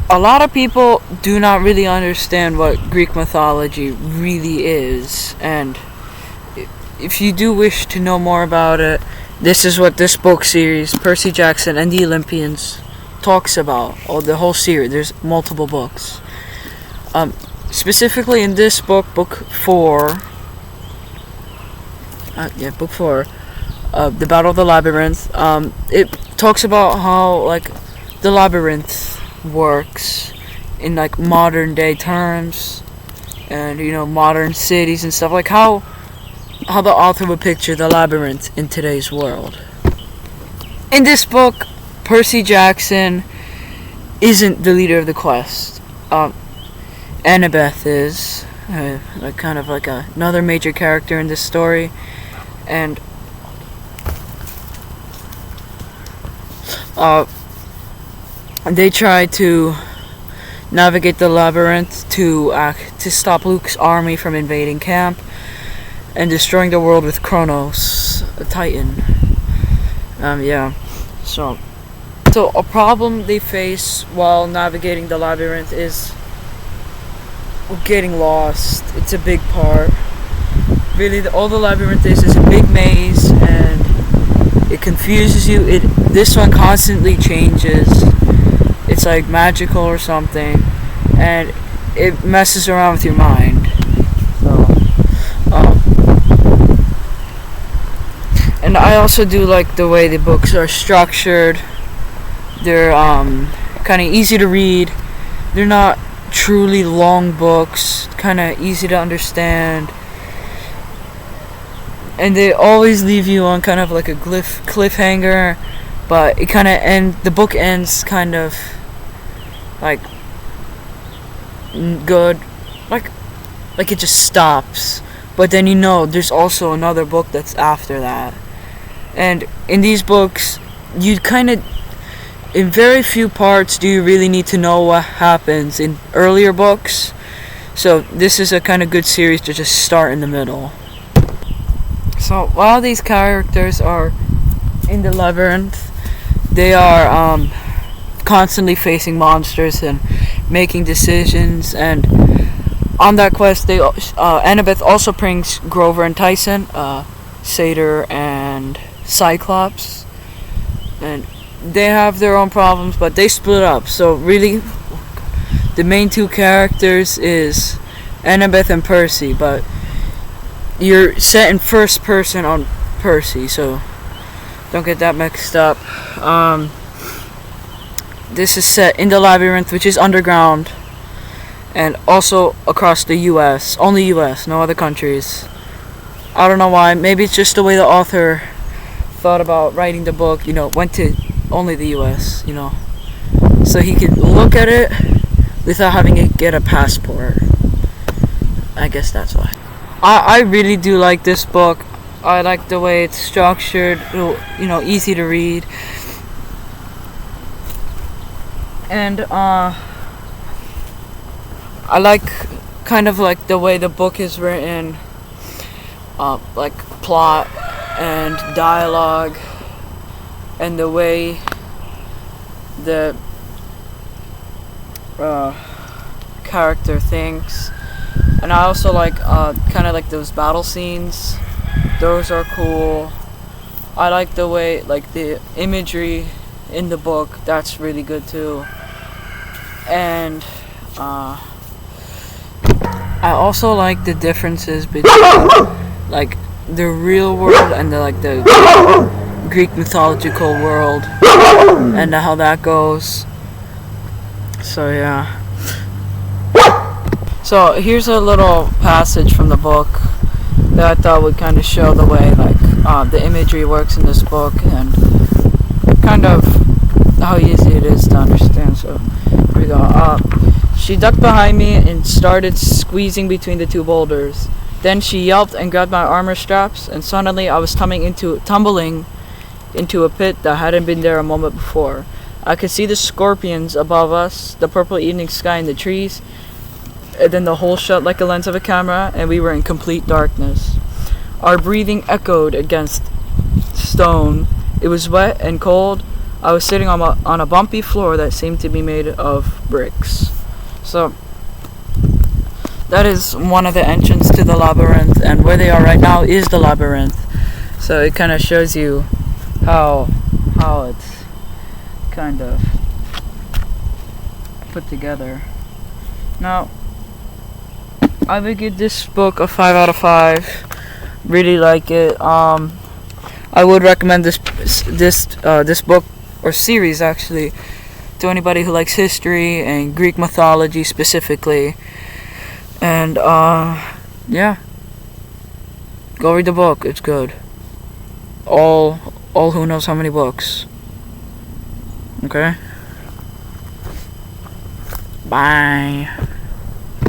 a lot of people do not really understand what Greek mythology really is, and if you do wish to know more about it, this is what this book series, Percy Jackson and the Olympians, talks about. Oh, the whole series. There's multiple books. Specifically in this book, book 4, the Battle of the Labyrinth. It talks about how like the labyrinth works in like modern day terms, and modern cities and stuff, like how the author would picture the labyrinth in today's world. In this book, Percy Jackson isn't the leader of the quest. Annabeth is kind of like another major character in this story, and they try to navigate the labyrinth to stop Luke's army from invading camp and destroying the world with Kronos, a Titan. So a problem they face while navigating the labyrinth is getting lost. It's a big part. Really, all the labyrinth is a big maze, and it confuses you. This one constantly changes. It's like magical or something, and it messes around with your mind. And I also do like the way the books are structured. They're kind of easy to read. They're not truly long books, kind of easy to understand, and they always leave you on kind of like a cliffhanger, but it kind of the book ends kind of like good, like it just stops, but then there's also another book that's after that. And in these books, you kind of, in very few parts do you really need to know what happens in earlier books. So this is a kind of good series to just start in the middle. So while these characters are in the labyrinth, they are constantly facing monsters and making decisions. And on that quest, Annabeth also brings Grover and Tyson, Satyr and Cyclops, and they have their own problems, but they split up. So really, the main two characters is Annabeth and Percy, but you're set in first person on Percy, so don't get that mixed up. This is set in the labyrinth, which is underground, and also across the US. Only US, no other countries. I don't know why. Maybe it's just the way the author thought about writing the book, went to only the US, so he could look at it without having to get a passport. I guess that's why. I really do like this book. I like the way it's structured, easy to read. And I like kind of like the way the book is written, like plot and dialogue, and the way the character thinks. And I also like kind of like those battle scenes. Those are cool. I like the way, like, the imagery in the book. That's really good too. And I also like the differences between like the real world and the Greek mythological world, and how that goes. So yeah. So here's a little passage from the book that I thought would kind of show the way the imagery works in this book, and kind of how easy it is to understand. So here we go. She ducked behind me and started squeezing between the two boulders. Then she yelped and grabbed my armor straps, and suddenly I was tumbling into a pit that hadn't been there a moment before. I could see the scorpions above us, the purple evening sky and the trees, and then the hole shut like a lens of a camera, and we were in complete darkness. Our breathing echoed against stone. It was wet and cold. I was sitting on a bumpy floor that seemed to be made of bricks. So that is one of the entrance to the labyrinth, and where they are right now is the labyrinth. So it kind of shows you how it's kind of put together. Now, I would give this book a 5 out of 5. Really like it. I would recommend this book, or series actually, to anybody who likes history and Greek mythology specifically. And yeah, go read the book. It's good. All who knows how many books. Okay. Bye.